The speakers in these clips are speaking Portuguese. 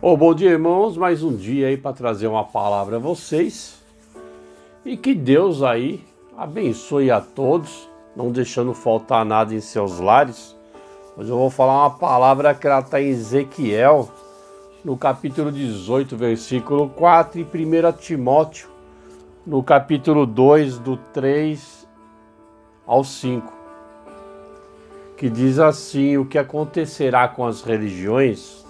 Bom dia, irmãos, mais um dia aí para trazer uma palavra a vocês e que Deus aí abençoe a todos, não deixando faltar nada em seus lares. Hoje eu vou falar uma palavra que ela está em Ezequiel, no capítulo 18, versículo 4, e 1 Timóteo, no capítulo 2, do 3 ao 5, que diz assim: o que acontecerá com as religiões.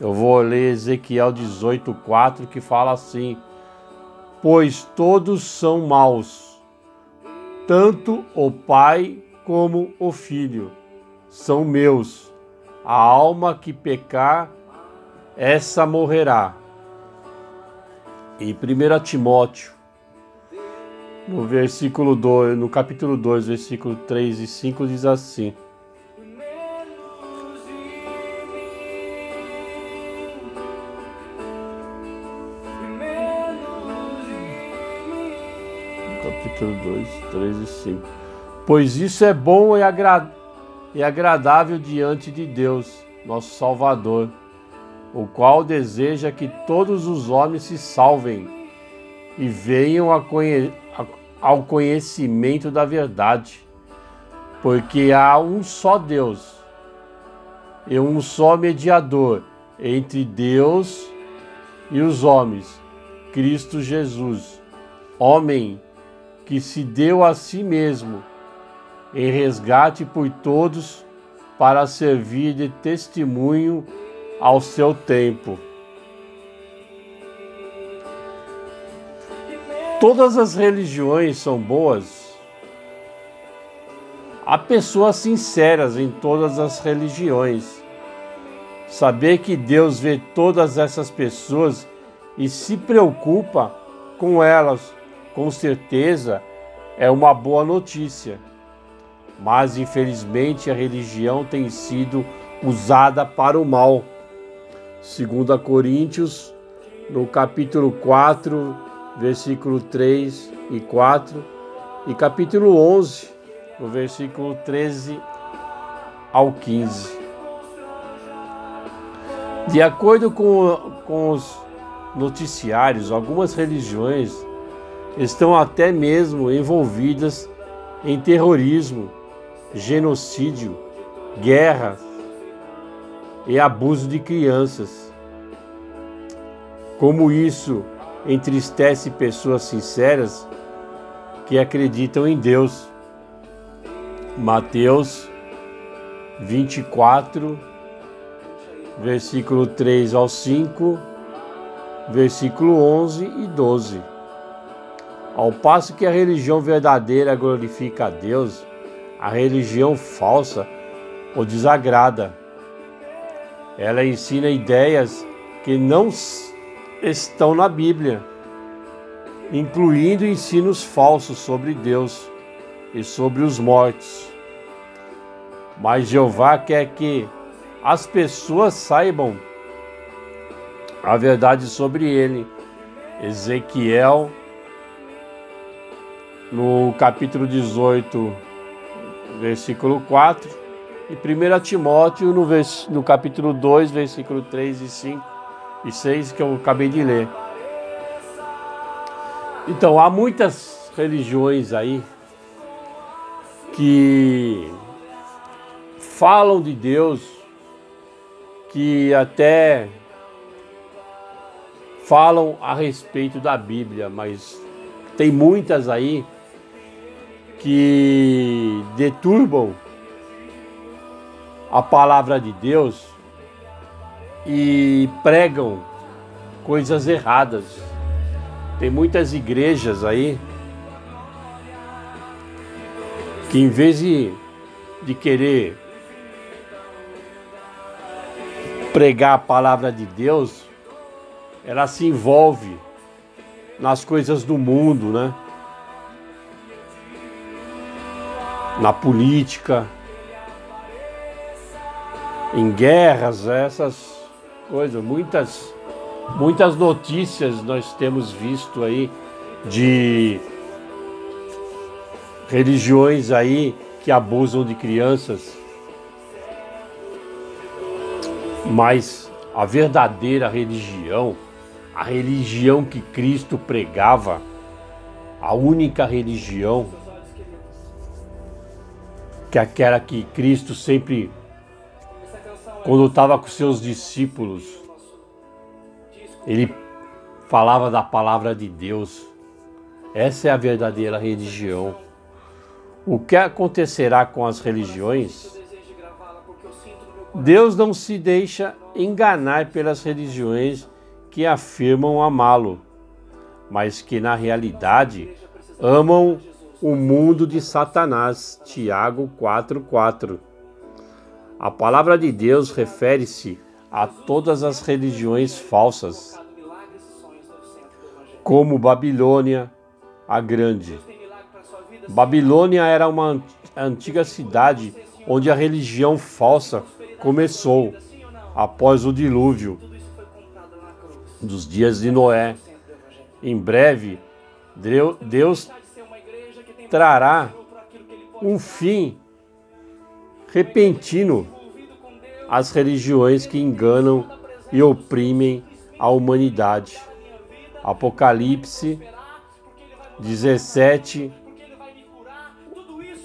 Eu vou ler Ezequiel 18:4, que fala assim: pois todos são maus, tanto o pai como o filho são meus. A alma que pecar, essa morrerá. E 1 Timóteo, no versículo 2, no capítulo 2, versículo 3 e 5, diz assim: capítulo 2, 3 e 5. Pois isso é bom e agradável diante de Deus, nosso Salvador, o qual deseja que todos os homens se salvem e venham ao conhecimento da verdade. Porque há um só Deus e um só mediador entre Deus e os homens, Cristo Jesus, homem que se deu a si mesmo em resgate por todos, para servir de testemunho ao seu tempo. Todas as religiões são boas. Há pessoas sinceras em todas as religiões. Saber que Deus vê todas essas pessoas e se preocupa com elas, com certeza, é uma boa notícia. Mas, infelizmente, a religião tem sido usada para o mal. 2 Coríntios, no capítulo 4, versículo 3 e 4, e capítulo 11, no versículo 13 ao 15. De acordo com os noticiários, algumas religiões estão até mesmo envolvidas em terrorismo, genocídio, guerra e abuso de crianças. Como isso entristece pessoas sinceras que acreditam em Deus. Mateus 24, versículo 3 ao 5, versículo 11 e 12. Ao passo que a religião verdadeira glorifica a Deus, a religião falsa o desagrada. Ela ensina ideias que não estão na Bíblia, incluindo ensinos falsos sobre Deus e sobre os mortos. Mas Jeová quer que as pessoas saibam a verdade sobre ele. Ezequiel, no capítulo 18, versículo 4, e 1 Timóteo, no capítulo 2, versículo 3 e 5 e 6, que eu acabei de ler. Então, há muitas religiões aí que falam de Deus, que até falam a respeito da Bíblia, mas tem muitas aí que deturbam a palavra de Deus e pregam coisas erradas. Tem muitas igrejas aí que, em vez de querer pregar a palavra de Deus, ela se envolve nas coisas do mundo, né? Na política, em guerras, essas coisas. Muitas notícias nós temos visto aí de religiões aí que abusam de crianças. Mas a verdadeira religião, a religião que Cristo pregava, a única religião, que é aquela que Cristo sempre, quando estava com seus discípulos, ele falava da palavra de Deus. Essa é a verdadeira religião. O que acontecerá com as religiões? Deus não se deixa enganar pelas religiões que afirmam amá-lo, mas que na realidade amam o mundo de Satanás. Tiago 4:4. A palavra de Deus refere-se a todas as religiões falsas, como Babilônia a Grande. Babilônia era uma antiga cidade onde a religião falsa começou após o dilúvio dos dias de Noé. Em breve, Deus trará um fim repentino às religiões que enganam e oprimem a humanidade. Apocalipse 17,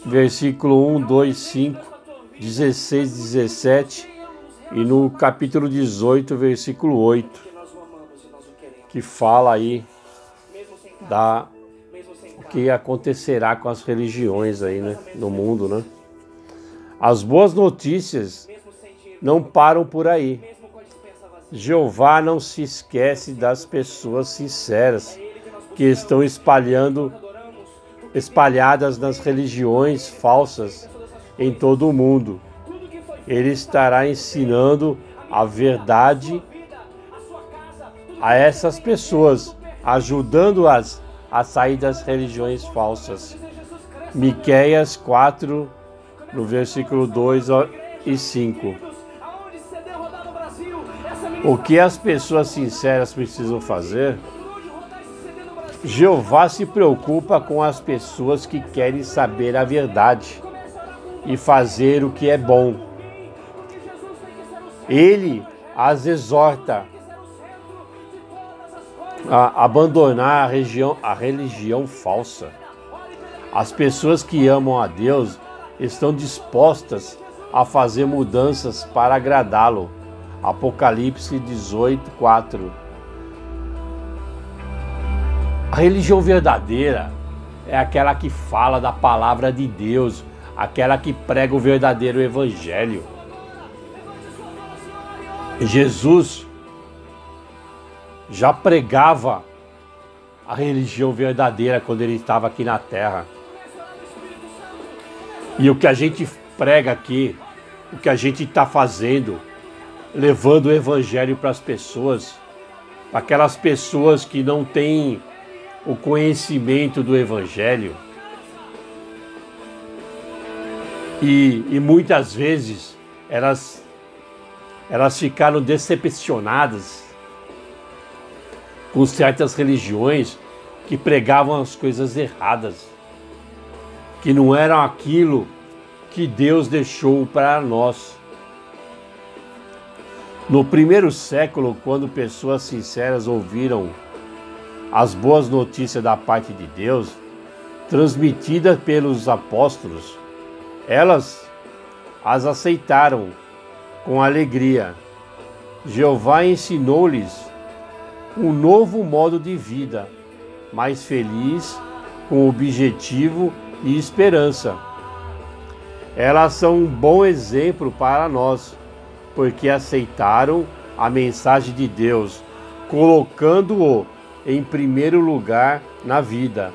versículo 1, 2, 5, 16, 17 e no capítulo 18, versículo 8, que fala aí o que acontecerá com as religiões aí, né, no mundo, né? As boas notícias não param por aí. Jeová não se esquece das pessoas sinceras que estão espalhadas nas religiões falsas em todo o mundo. Ele estará ensinando a verdade a essas pessoas, ajudando-as a sair das religiões falsas. Miqueias 4, no versículo 2 e 5. O que as pessoas sinceras precisam fazer? Jeová se preocupa com as pessoas que querem saber a verdade e fazer o que é bom. Ele as exorta a abandonar a religião falsa. As pessoas que amam a Deus estão dispostas a fazer mudanças para agradá-lo. Apocalipse 18, 4. A religião verdadeira é aquela que fala da palavra de Deus, aquela que prega o verdadeiro evangelho. Jesus já pregava a religião verdadeira quando ele estava aqui na terra. E o que a gente prega aqui, o que a gente está fazendo, levando o evangelho para as pessoas, para aquelas pessoas que não têm o conhecimento do evangelho. E muitas vezes elas ficaram decepcionadas com certas religiões que pregavam as coisas erradas, que não eram aquilo que Deus deixou para nós. No primeiro século, quando pessoas sinceras ouviram as boas notícias da parte de Deus, transmitidas pelos apóstolos, elas as aceitaram com alegria. Jeová ensinou-lhes um novo modo de vida, mais feliz, com objetivo e esperança. Elas são um bom exemplo para nós, porque aceitaram a mensagem de Deus, colocando-o em primeiro lugar na vida.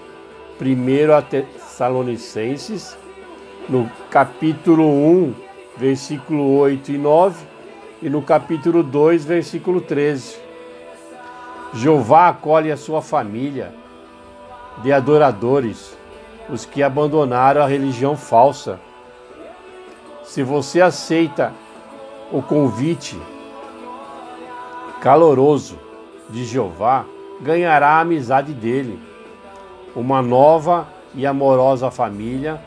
1 Tessalonicenses, no capítulo 1, versículo 8 e 9, e no capítulo 2, versículo 13. Jeová acolhe a sua família de adoradores, os que abandonaram a religião falsa. Se você aceita o convite caloroso de Jeová, ganhará a amizade dele, uma nova e amorosa família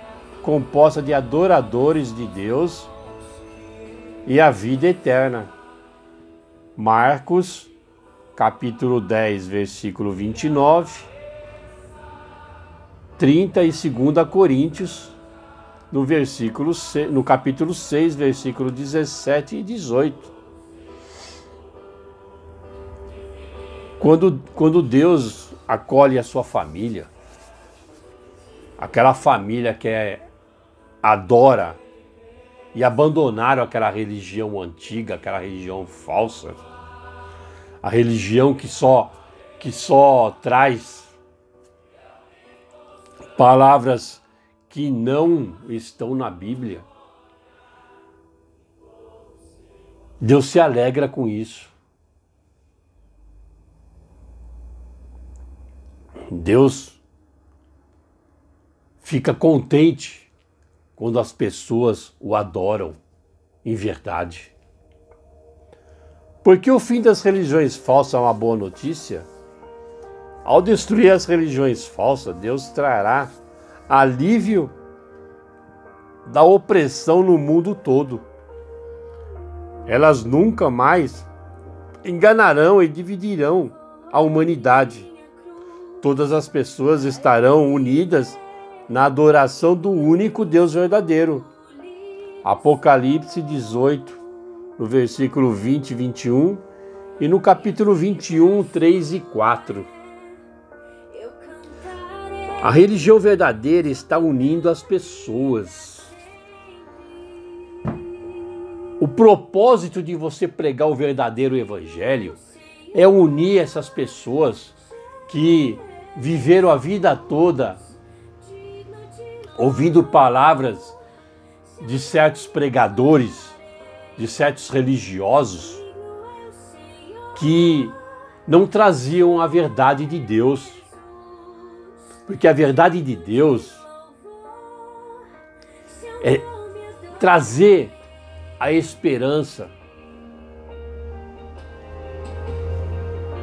composta de adoradores de Deus e a vida eterna. Marcos, capítulo 10, versículo 29, 30 e 2 Coríntios, no capítulo 6, versículo 17 e 18. Quando Deus acolhe a sua família, aquela família que adora e abandonaram aquela religião antiga, aquela religião falsa, a religião que só traz palavras que não estão na Bíblia. Deus se alegra com isso. Deus fica contente quando as pessoas o adoram em verdade. Porque o fim das religiões falsas é uma boa notícia. Ao destruir as religiões falsas, Deus trará alívio da opressão no mundo todo. Elas nunca mais enganarão e dividirão a humanidade. Todas as pessoas estarão unidas na adoração do único Deus verdadeiro. Apocalipse 18, no versículo 20 e 21, e no capítulo 21, 3 e 4. A religião verdadeira está unindo as pessoas. O propósito de você pregar o verdadeiro evangelho é unir essas pessoas que viveram a vida toda ouvindo palavras de certos pregadores, de certos religiosos, que não traziam a verdade de Deus. Porque a verdade de Deus é trazer a esperança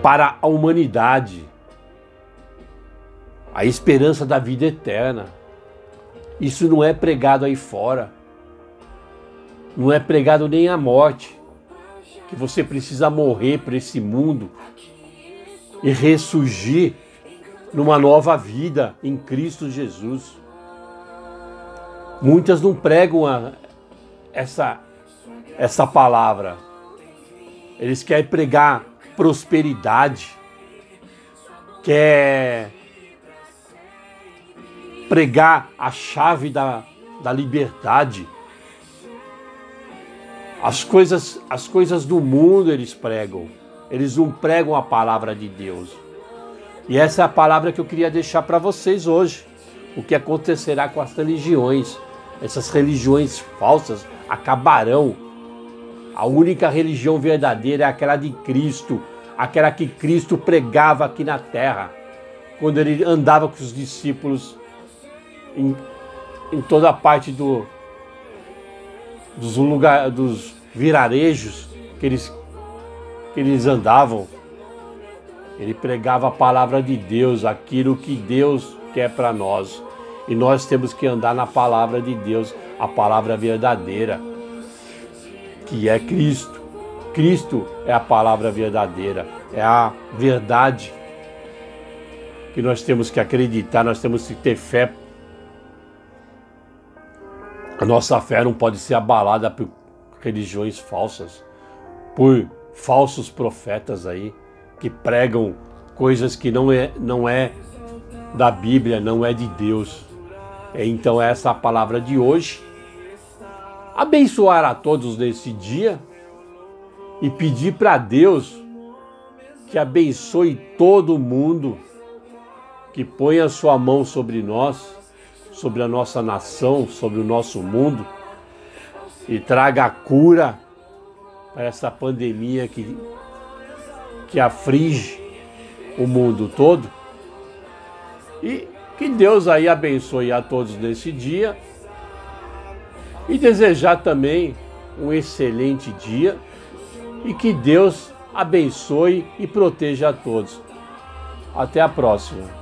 para a humanidade, a esperança da vida eterna. Isso não é pregado aí fora. Não é pregado nem a morte, que você precisa morrer para esse mundo e ressurgir numa nova vida em Cristo Jesus. Muitas não pregam essa palavra. Eles querem pregar prosperidade, quer pregar a chave da liberdade. As coisas do mundo eles pregam. Eles não pregam a palavra de Deus. E essa é a palavra que eu queria deixar para vocês hoje. O que acontecerá com as religiões? Essas religiões falsas acabarão. A única religião verdadeira é aquela de Cristo. Aquela que Cristo pregava aqui na terra. Quando ele andava com os discípulos em toda a parte dos vilarejos que eles andavam. Ele pregava a palavra de Deus, aquilo que Deus quer para nós. E nós temos que andar na palavra de Deus, a palavra verdadeira, que é Cristo. Cristo é a palavra verdadeira, é a verdade que nós temos que acreditar, nós temos que ter fé. A nossa fé não pode ser abalada por religiões falsas, por falsos profetas aí, que pregam coisas que não é da Bíblia, não é de Deus. Então essa é a palavra de hoje. Abençoar a todos nesse dia e pedir para Deus que abençoe todo mundo, que ponha a sua mão sobre nós, sobre a nossa nação, sobre o nosso mundo, e traga a cura para essa pandemia que aflige o mundo todo. E que Deus aí abençoe a todos nesse dia e desejar também um excelente dia e que Deus abençoe e proteja a todos. Até a próxima.